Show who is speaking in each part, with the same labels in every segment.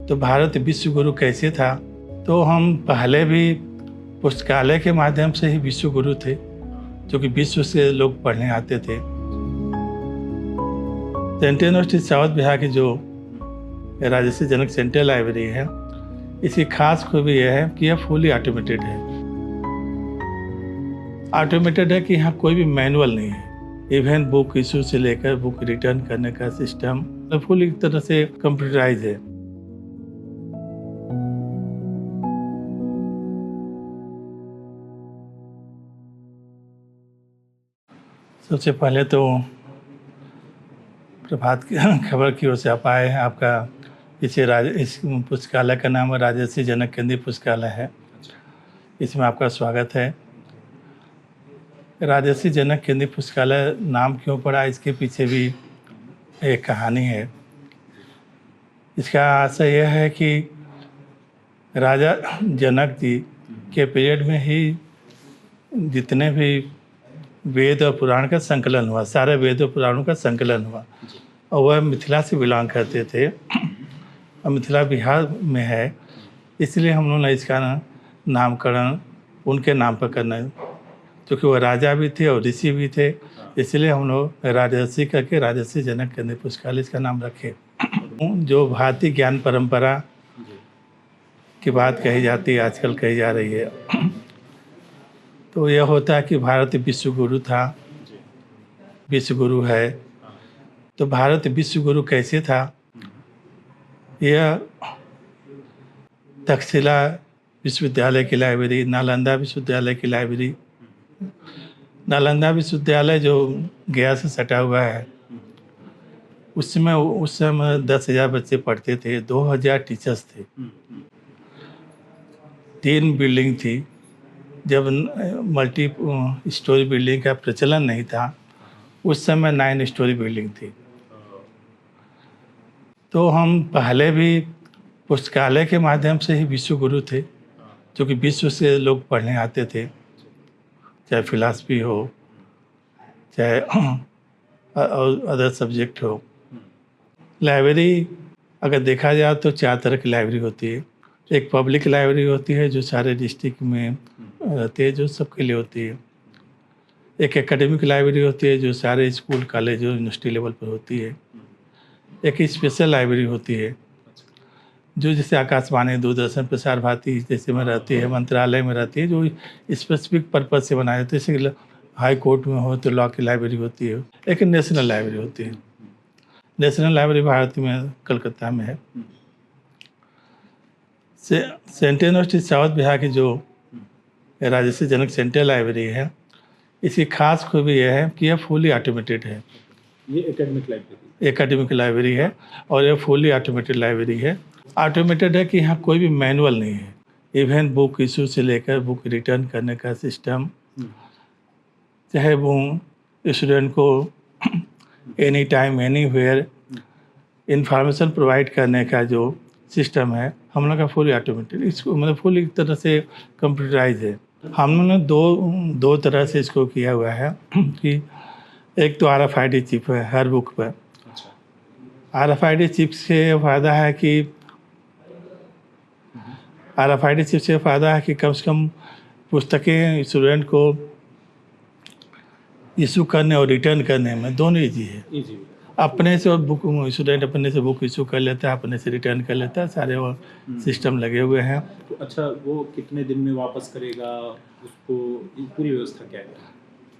Speaker 1: तो भारत विश्व गुरु कैसे था, तो हम पहले भी पुस्तकालय के माध्यम से ही विश्व गुरु थे, जो कि विश्व से लोग पढ़ने आते थे। सेंट्रल यूनिवर्सिटी साउथ बिहार की जो राजर्षि जनक सेंट्रल लाइब्रेरी है, इसकी खास खूबी यह है कि यह फुली ऑटोमेटेड है। ऑटोमेटेड है कि यहाँ कोई भी मैनुअल नहीं है। इवन बुक इशू से लेकर बुक रिटर्न करने का सिस्टम फुल एक तरह से कंप्यूटराइज है। सबसे पहले तो प्रभात की खबर की ओर से आप आए हैं। आपका इस पुस्तकालय का नाम राजर्षि जनक केंद्रीय पुस्तकालय है। इसमें आपका स्वागत है। राजर्षि जनक केंद्रीय पुस्तकालय नाम क्यों पड़ा, इसके पीछे भी एक कहानी है। इसका आशय यह है कि राजा जनक जी के पीरियड में ही जितने भी वेद और पुराण का संकलन हुआ, सारे वेद और पुराणों का संकलन हुआ, और वह मिथिला से बिलोंग करते थे और मिथिला बिहार में है। इसलिए हम लोगों ने इसका नामकरण उनके नाम पर करना, क्योंकि वो राजा भी थे और ऋषि भी थे। इसलिए हम लोग राजर्षि करके राजर्षि जनक केंद्रीय पुस्तकालय इसका नाम रखे। जो भारतीय ज्ञान परंपरा की बात कही जाती है, आजकल कही जा रही है, तो यह होता है कि भारत विश्व गुरु था, विश्व गुरु है। तो भारत विश्व गुरु कैसे था, यह तक्षशिला विश्वविद्यालय की लाइब्रेरी, नालंदा विश्वविद्यालय की लाइब्रेरी, नालंदा विश्वविद्यालय जो गया से सटा हुआ है, उस समय 10,000 बच्चे पढ़ते थे, 2,000 टीचर्स थे, 3 बिल्डिंग थी। जब मल्टी स्टोरी बिल्डिंग का प्रचलन नहीं था, उस समय 9 स्टोरी बिल्डिंग थी। तो हम पहले भी पुस्तकालय के माध्यम से ही विश्व गुरु थे, जो कि विश्व से लोग पढ़ने आते थे, चाहे फिलॉसफी हो, चाहे अदर सब्जेक्ट हो। लाइब्रेरी अगर देखा जाए तो 4 तरह की लाइब्रेरी होती है। एक पब्लिक लाइब्रेरी होती है जो सारे डिस्ट्रिक्ट में रहती है, जो सबके लिए होती है। एक एकेडमिक लाइब्रेरी होती है जो सारे स्कूल, कॉलेज और यूनिवर्सिटी लेवल पर होती है। एक स्पेशल लाइब्रेरी होती है जो जैसे आकाशवाणी, दूरदर्शन, प्रसार भारती जैसे में रहती है, मंत्रालय में रहती है, जो स्पेसिफिक पर्पज से बनाए जाते हैं। जैसे हाई कोर्ट में हो तो लॉ की लाइब्रेरी होती है। एक नेशनल लाइब्रेरी होती है। नेशनल लाइब्रेरी भारत में कलकत्ता में है। सेंट्रल यूनिवर्सिटी साउथ बिहार की जो राजर्षि जनक सेंट्रल लाइब्रेरी है, इसकी खास खूबी यह है कि यह फुली ऑटोमेटेड है।
Speaker 2: ये
Speaker 1: एकेडमिक लाइब्रेरी है और यह फुली ऑटोमेटेड लाइब्रेरी है। ऑटोमेटेड है कि यहाँ कोई भी मैनुअल नहीं है। इवन बुक इशू से लेकर बुक रिटर्न करने का सिस्टम, चाहे वो स्टूडेंट को any time anywhere information provide करने का जो सिस्टम है, हम लोग का फुली ऑटोमेटेड, इसको मतलब फुल एक तरह से कंप्यूटराइज है। हम लोगों ने दो तरह से इसको किया हुआ है कि एक तो RFID चिप है हर बुक पर। RFID चिप से फ़ायदा है कि कम से कम पुस्तकें स्टूडेंट को इशू करने और रिटर्न करने में दोनों ईजी है। अपने से बुक स्टूडेंट अपने से बुक इशू कर लेता है, अपने से रिटर्न कर लेता है, सारे वो सिस्टम लगे हुए हैं।
Speaker 2: तो अच्छा, वो कितने दिन में वापस करेगा, उसको पूरी व्यवस्था क्या है?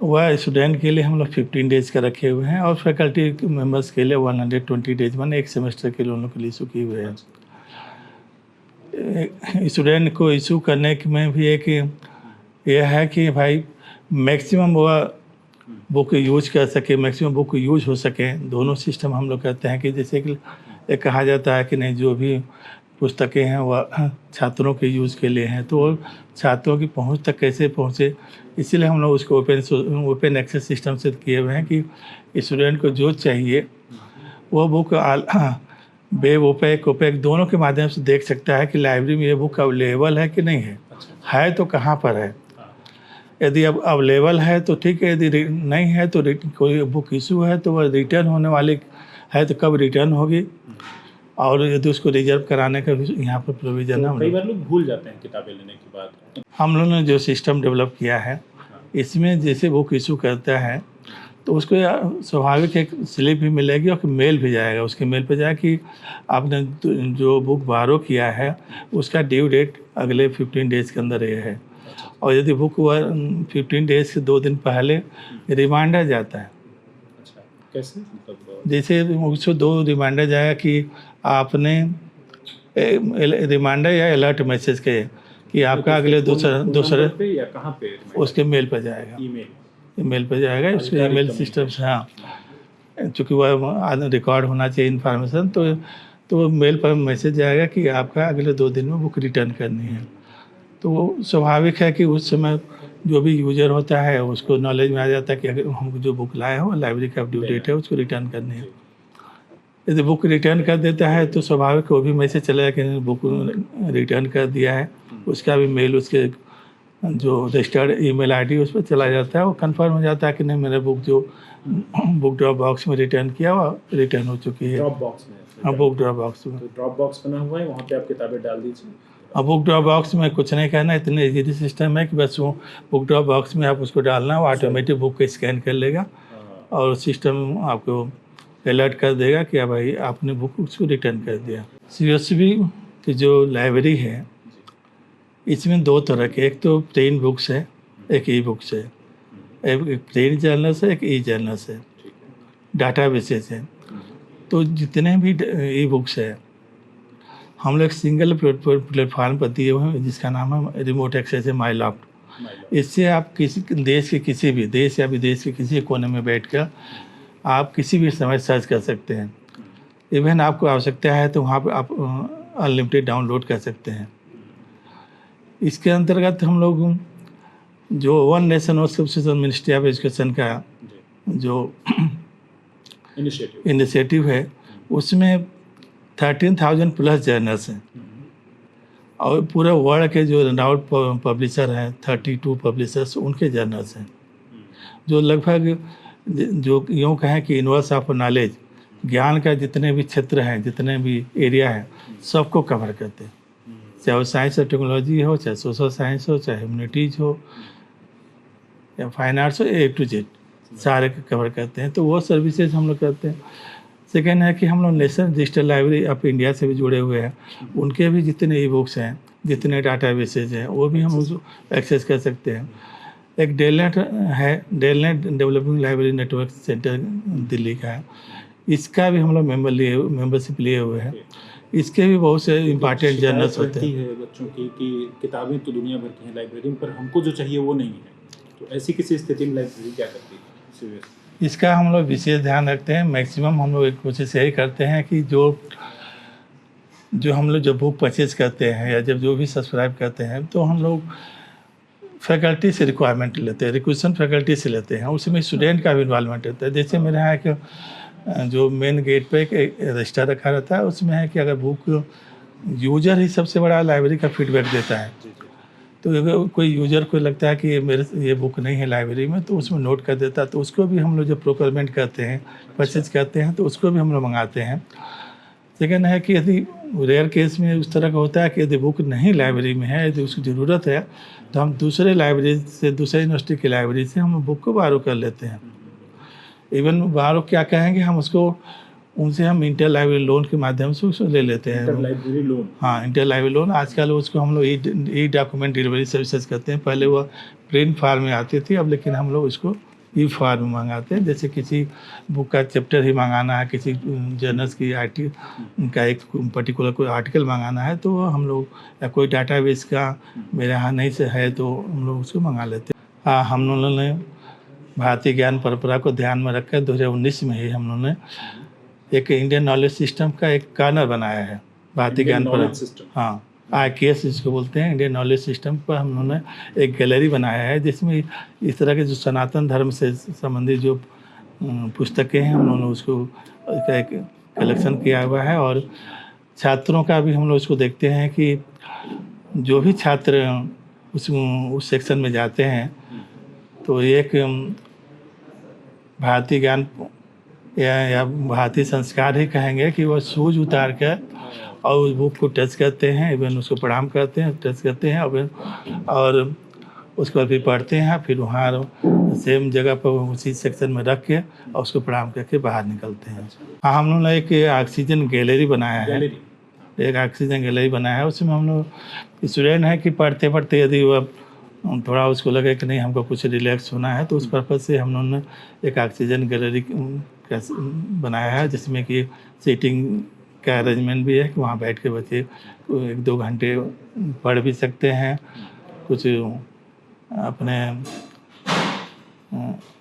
Speaker 1: वह स्टूडेंट के लिए हम लोग 15 डेज का रखे हुए हैं और फैकल्टी मेंबर्स के लिए 120 डेज, माने 1 सेमेस्टर के लिए उन लोग के लिए इशू किए हुए हैं। स्टूडेंट को इशू करने में भी एक यह है कि भाई मैक्सिमम वह बुक यूज कर सके, मैक्सिमम बुक यूज हो सके। दोनों सिस्टम हम लोग कहते हैं कि जैसे कि एक कहा जाता है कि नहीं, जो भी पुस्तकें हैं वह छात्रों के यूज़ के लिए हैं, तो छात्रों की पहुंच तक कैसे पहुंचे, इसीलिए हम लोग उसको ओपन एक्सेस सिस्टम से किए हुए हैं कि स्टूडेंट को जो चाहिए वो बुक वेब ओपेक दोनों के माध्यम से देख सकता है कि लाइब्रेरी में ये बुक अवेलेबल है कि नहीं है तो कहाँ पर है। यदि अब अवेलेबल है तो ठीक है, यदि नहीं है तो कोई बुक इशू है तो वह रिटर्न होने वाली है तो कब रिटर्न होगी, और यदि उसको रिजर्व कराने का भी यहाँ पर प्रोविज़न है।
Speaker 2: तो कई बार लोग भूल जाते हैं किताबें लेने के बाद।
Speaker 1: हम लोगों ने जो सिस्टम डेवलप किया है, इसमें जैसे बुक इशू करता है तो उसको स्वाभाविक एक स्लिप भी मिलेगी और मेल भी जाएगा, उसके मेल पे जाए कि आपने जो बुक बारो किया है उसका ड्यू डेट अगले 15 डेज़ के अंदर ये है। और यदि बुक 15 डेज़ से 2 दिन पहले रिमाइंडर जाता है।
Speaker 2: अच्छा, कैसे? मतलब
Speaker 1: जैसे उसको 2 रिमाइंडर जाएगा कि आपने रिमाइंडर या अलर्ट मैसेज के कि आपका अगले दूसरे
Speaker 2: पे या कहाँ पे?
Speaker 1: उसके मेल पर जाएगा, ईमेल पे जाएगा। उसके ईमेल सिस्टम से, हाँ, चूँकि वह रिकॉर्ड होना चाहिए इन्फॉर्मेशन, तो मेल पर मैसेज जाएगा कि आपका अगले 2 दिन में बुक रिटर्न करनी है। तो वो स्वाभाविक है कि उस समय जो भी यूजर होता है उसको नॉलेज में आ जाता है कि अगर हम जो बुक लाए हो लाइब्रेरी का ड्यू डेट है, उसको रिटर्न करनी है। यदि बुक रिटर्न कर देता है तो स्वाभाविक वो भी मैसेज चलेगा कि बुक रिटर्न कर दिया है, उसका भी मेल उसके जो रजिस्टर्ड ईमेल आईडी उस पर चला जाता है। वो कंफर्म हो जाता है कि नहीं, मैंने बुक जो बुक ड्रॉप बॉक्स में रिटर्न किया वो रिटर्न हो चुकी है।
Speaker 2: ड्रॉप बॉक्स में?
Speaker 1: हाँ, बुक ड्रॉप बॉक्स में।
Speaker 2: तो ड्रॉप बॉक्स बना हुआ है, वहाँ पे आप किताबें डाल दीजिए।
Speaker 1: अब बुक ड्रॉप बॉक्स में कुछ नहीं करना, इतने इजीली सिस्टम है कि बस वो बुक ड्रॉप बॉक्स में आप उसको डालना, वो ऑटोमेटिक बुक को स्कैन कर लेगा और सिस्टम आपको अलर्ट कर देगा कि भाई आपने बुक उसको रिटर्न कर दिया। CSB की जो लाइब्रेरी है इसमें 2 तरह के, एक तो प्लेन बुक्स है, एक ई बुक्स है। एक प्लेन जर्नल्स है, एक ई जर्नल्स है, डाटा बेसेस है। तो जितने भी ई बुक्स है हम लोग सिंगल प्लेटफॉर्म पर दिए हुए हैं जिसका नाम है रिमोट एक्सेस है माईलॉफ्ट। इससे आप किसी देश के किसी भी देश या विदेश के किसी कोने में बैठकर आप किसी भी समय सर्च कर सकते हैं। इवन आपको आवश्यकता है तो वहाँ पर आप अनलिमिटेड डाउनलोड कर सकते हैं। इसके अंतर्गत हम लोग जो one nation one subscription ministry of education का जो इनिशिएटिव है उसमें 13,000 प्लस जर्नल्स हैं और पूरे वर्ल्ड के जो रेनाउंड पब्लिशर हैं 32 पब्लिशर्स उनके जर्नल्स हैं जो लगभग जो यूँ कहें कि यूनिवर्स ऑफ नॉलेज, ज्ञान का जितने भी क्षेत्र हैं, जितने भी एरिया हैं, सबको कवर करते हैं। चाहे वो साइंस और टेक्नोलॉजी हो, चाहे सोशल साइंस हो, चाहे ह्यूमैनिटीज हो या फाइन आर्ट्स हो, A to Z सारे कवर करते हैं। तो वो सर्विसेज हम लोग करते हैं। सेकेंड है कि हम लोग national digital library of India से भी जुड़े हुए हैं। उनके भी जितने ई बुक्स हैं, जितने डाटा बेसेज हैं, वो भी हम उसको एक्सेस कर सकते हैं। एक डेलनेट है, DELNET developing library network centre Delhi का है, इसका भी हम लोग मेंबरशिप लिए हुए हैं। इसके भी बहुत से इम्पॉर्टेंट जर्नल्स होते हैं।
Speaker 2: बच्चों की कि किताबें तो दुनिया भर की हैं लाइब्रेरी में, पर हमको जो चाहिए वो नहीं है। तो ऐसी किसी स्थिति में लाइब्रेरी क्या करती है?
Speaker 1: इसका हम लोग विशेष ध्यान रखते हैं। मैक्सिमम हम लोग एक कोशिश यही करते हैं कि जो हम लोग जब बुक परचेज करते हैं या जब जो भी सब्सक्राइब करते हैं तो हम लोग फैकल्टी से रिक्वायरमेंट लेते हैं, रिक्वेशन फैकल्टी से लेते हैं। उसमें स्टूडेंट का भी इन्वॉल्वमेंट होता है। जैसे मेरे यहाँ एक जो मेन गेट पे एक रजिस्टर रखा रहता है, उसमें है कि अगर बुक यूजर ही सबसे बड़ा लाइब्रेरी का फीडबैक देता है, तो अगर कोई यूजर को लगता है कि ये बुक नहीं है लाइब्रेरी में, तो उसमें नोट कर देता है। तो उसको भी हम लोग जब प्रोक्योरमेंट करते हैं, परचेज करते हैं, तो उसको भी हम लोग मंगाते हैं। सेकेंड है कि यदि रेयर केस में उस तरह का होता है कि यदि बुक नहीं लाइब्रेरी में है, यदि उसकी ज़रूरत है, तो हम दूसरे लाइब्रेरी से, दूसरे यूनिवर्सिटी की लाइब्रेरी से हम बुक को बारो कर लेते हैं। इवन बारो क्या कहेंगे, हम उसको उनसे हम इंटर लाइब्रेरी लोन के माध्यम से उसको ले लेते हैं।
Speaker 2: Inter library loan?
Speaker 1: हाँ, इंटर लाइब्रेरी लोन। आजकल उसको हम लोग ई डॉक्यूमेंट डिलीवरी सर्विसेज करते हैं। पहले वो प्रिंट फार्म में आती थी, अब लेकिन हम लोग इसको ई फार्म में मंगाते हैं। जैसे किसी बुक का चैप्टर ही मंगाना है, किसी जर्नल्स की का एक पर्टिकुलर कोई आर्टिकल मंगाना है, तो हम लोग, या कोई डाटाबेस का मेरे यहाँ नहीं से है तो हम लोग उसको मंगा लेते हैं। हाँ, हम लोगों ने भारतीय ज्ञान परंपरा को ध्यान में रखकर 2019 में ही हम लोगों ने एक इंडियन नॉलेज सिस्टम का एक कार्नर बनाया है। भारतीय ज्ञान परंपरा, हाँ, IKS जिसको बोलते हैं, इंडियन नॉलेज सिस्टम पर हम लोगों ने एक गैलरी बनाया है जिसमें इस तरह के जो सनातन धर्म से संबंधित जो पुस्तकें हैं, हम लोगों ने उसको एक कलेक्शन किया हुआ है। और छात्रों का भी हम लोग उसको देखते हैं कि जो भी छात्र उस सेक्शन में जाते हैं तो एक भारतीय ज्ञान या भारतीय संस्कार ही कहेंगे कि वो शूज उतार कर और उस बुक को टच करते हैं, इवन उसको प्रणाम करते हैं, टच करते हैं और उसको भी पढ़ते हैं, फिर वहाँ सेम जगह पर उसी सेक्शन में रख के और उसको प्रणाम करके बाहर निकलते हैं। हाँ, हम लोग ने एक ऑक्सीजन गैलरी बनाया है, एक ऑक्सीजन गैलरी बनाया है। उसमें हम लोग स्टूडेंट हैं कि पढ़ते पढ़ते यदि वह थोड़ा उसको लगे कि नहीं हमको कुछ रिलैक्स होना है, तो उस पर्पज़ से हम लोगों ने एक ऑक्सीजन गैलरी बनाया है, जिसमें कि सीटिंग का अरेंजमेंट भी है कि वहाँ बैठ के बच्चे 1-2 घंटे पढ़ भी सकते हैं, कुछ अपने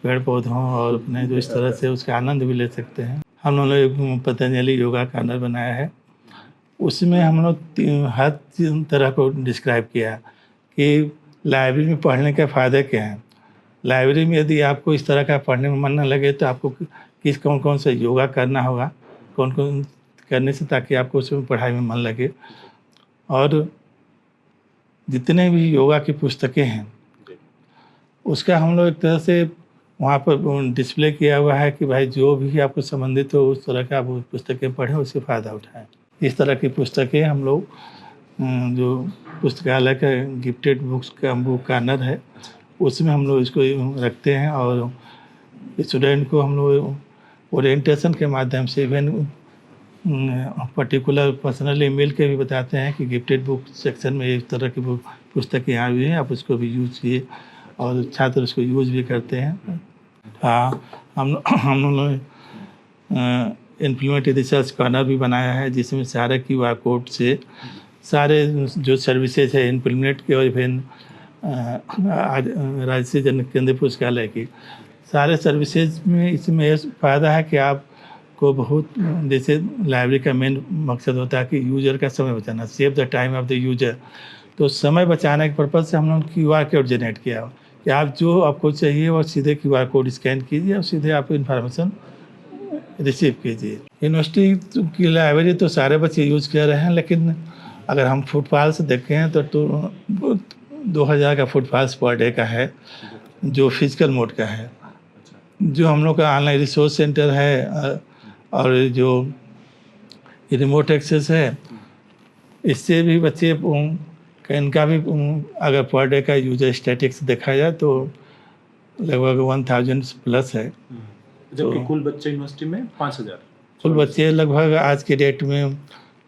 Speaker 1: पेड़ पौधों और अपने जो इस तरह से उसका आनंद भी ले सकते हैं। हम लोगों ने एक पतंजलि योगा कॉर्नर बनाया है, उसमें हम लोग हर तरह को डिस्क्राइब किया कि लाइब्रेरी में पढ़ने के फ़ायदे क्या हैं। लाइब्रेरी में यदि आपको इस तरह का पढ़ने में मन न लगे तो आपको कौन कौन से योगा करना होगा, कौन कौन करने से, ताकि आपको उसमें पढ़ाई में मन लगे। और जितने भी योगा की पुस्तकें हैं उसका हम लोग एक तरह से वहाँ पर डिस्प्ले किया हुआ है कि भाई जो भी आपको संबंधित हो उस तरह का आप पुस्तकें पढ़ें, उससे फ़ायदा उठाएं। इस तरह की पुस्तकें हम लोग जो पुस्तकालय का गिफ्टेड बुक्स का बुक कॉर्नर है उसमें हम लोग इसको रखते हैं और स्टूडेंट को हम लोग ओरिएंटेशन के माध्यम से इवन पर्टिकुलर पर्सनली मिल के भी बताते हैं कि गिफ्टेड बुक सेक्शन में इस तरह की पुस्तकें आई हुई हैं, आप उसको भी यूज़ किए, और छात्र उसको यूज़ भी करते हैं। हाँ, हम लोगों ने इम्प्लीमेंट रिसर्च कॉर्नर भी बनाया है, जिसमें सारे QR कोड से सारे जो सर्विसेज है इम्प्लीमेंट के और इवन राजकीय जन केंद्रीय पुस्तकालय की सारे सर्विसेज में इसमें यह फ़ायदा है कि आपको बहुत, जैसे लाइब्रेरी का मेन मकसद होता है कि यूज़र का समय बचाना, save the time of the user. तो समय बचाने के पर्पज़ से हम लोग QR कोड जनरेट किया कि आप जो आपको चाहिए वो सीधे QR कोड स्कैन कीजिए और सीधे आप इन्फॉर्मेशन रिसीव कीजिए। यूनिवर्सिटी की लाइब्रेरी तो सारे बच्चे यूज़ कर रहे हैं, लेकिन अगर हम फुटफॉल से देखें तो 2000 का फुटफॉल्स पर डे का है, जो फिजिकल मोड का है। जो हम लोग का ऑनलाइन रिसोर्स सेंटर है और जो रिमोट एक्सेस है, इससे भी बच्चे इनका भी अगर पर डे का यूजर स्टैटिक्स देखा जाए तो लगभग 1000 प्लस है।
Speaker 2: जबकि कुल बच्चे यूनिवर्सिटी में 5000
Speaker 1: कुल बच्चे लगभग आज के डेट में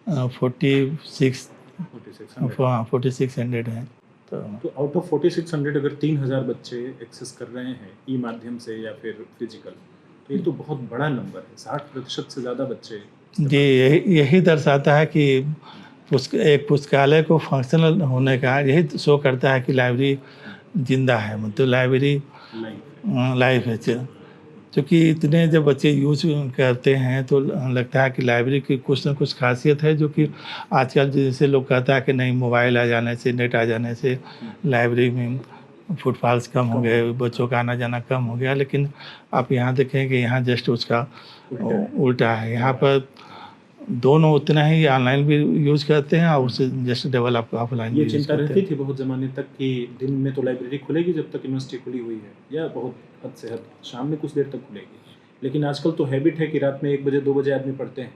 Speaker 1: 4600 हैं।
Speaker 2: तो आउट ऑफ 4600 अगर 3000 बच्चे एक्सेस कर रहे हैं ई माध्यम से या फिर फिजिकल, तो ये तो बहुत बड़ा नंबर है। 60% से ज़्यादा बच्चे
Speaker 1: जी, यही दर्शाता है कि एक पुस्तकालय को फंक्शनल होने का यही शो करता है कि लाइब्रेरी जिंदा है, मतलब लाइब्रेरी लाइफ है। क्योंकि इतने जब बच्चे यूज करते हैं तो लगता है कि लाइब्रेरी की कुछ ना कुछ खासियत है, जो कि आजकल जैसे लोग कहता है कि नहीं मोबाइल आ जाने से, नेट आ जाने से लाइब्रेरी में फुटफॉल्स कम हो गए, बच्चों का आना जाना कम हो गया। लेकिन आप यहाँ देखें कि यहाँ जस्ट उसका उल्टा है। यहाँ पर दोनों उतना ही ऑनलाइन भी यूज़ करते हैं और उससे जस्ट डबल आप ऑफलाइन
Speaker 2: ये चिंता रहती थी बहुत ज़माने तक कि दिन में तो लाइब्रेरी खुलेगी जब तक यूनिवर्सिटी खुली हुई है, या बहुत हद से हद शाम में कुछ देर तक खुलेगी। लेकिन आजकल तो हैबिट है कि रात में 1 बजे 2 बजे आदमी पढ़ते हैं,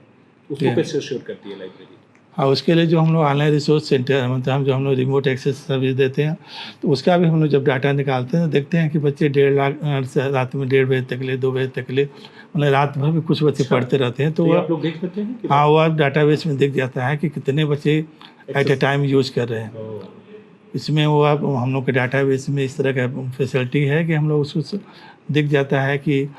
Speaker 2: उसको कैसे अश्योर करती है लाइब्रेरी?
Speaker 1: हाँ, उसके लिए जो हम लोग ऑनलाइन रिसोर्स सेंटर, मतलब जो हम लोग रिमोट एक्सेस सर्विस देते हैं, तो उसका भी हम लोग जब डाटा निकालते हैं तो देखते हैं कि बच्चे 1.5 लाख रात में 1:30 बजे तक ले 2 बजे तक ले, मतलब रात भर भी कुछ बच्चे पढ़ते रहते हैं। तो
Speaker 2: आप लोग देख सकते हैं?
Speaker 1: हाँ, वो डाटाबेस में दिख जाता है कि कितने बच्चे एट ए टाइम यूज कर रहे हैं। इसमें वो आप हम लोग के डाटाबेस में इस तरह का फैसिलिटी है कि हम लोग उसको दिख जाता है कि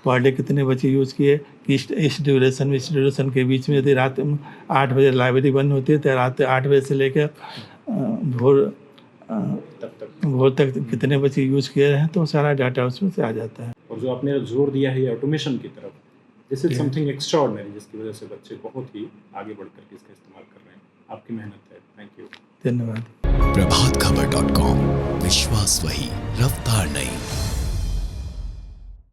Speaker 1: पर डे कितने बच्चे यूज़ किए, कि इस ड्यूरेशन के बीच में यदि रात 8 बजे लाइब्रेरी बंद होती है तो रात 8 बजे से लेकर भोर तक कितने बच्चे यूज़ किए हैं, तो सारा डाटा उसमें से आ जाता है।
Speaker 2: और जो आपने जोर दिया है ऑटोमेशन की तरफ, दिस इज समथिंग एक्स्ट्राऑर्डिनरी, जिसकी वजह से बच्चे बहुत ही आगे बढ़कर के इसका इस्तेमाल कर रहे हैं। आपकी मेहनत है, थैंक यू।
Speaker 1: धन्यवाद।
Speaker 3: प्रभातखबर.com, विश्वास वही, रफ्तार नहीं।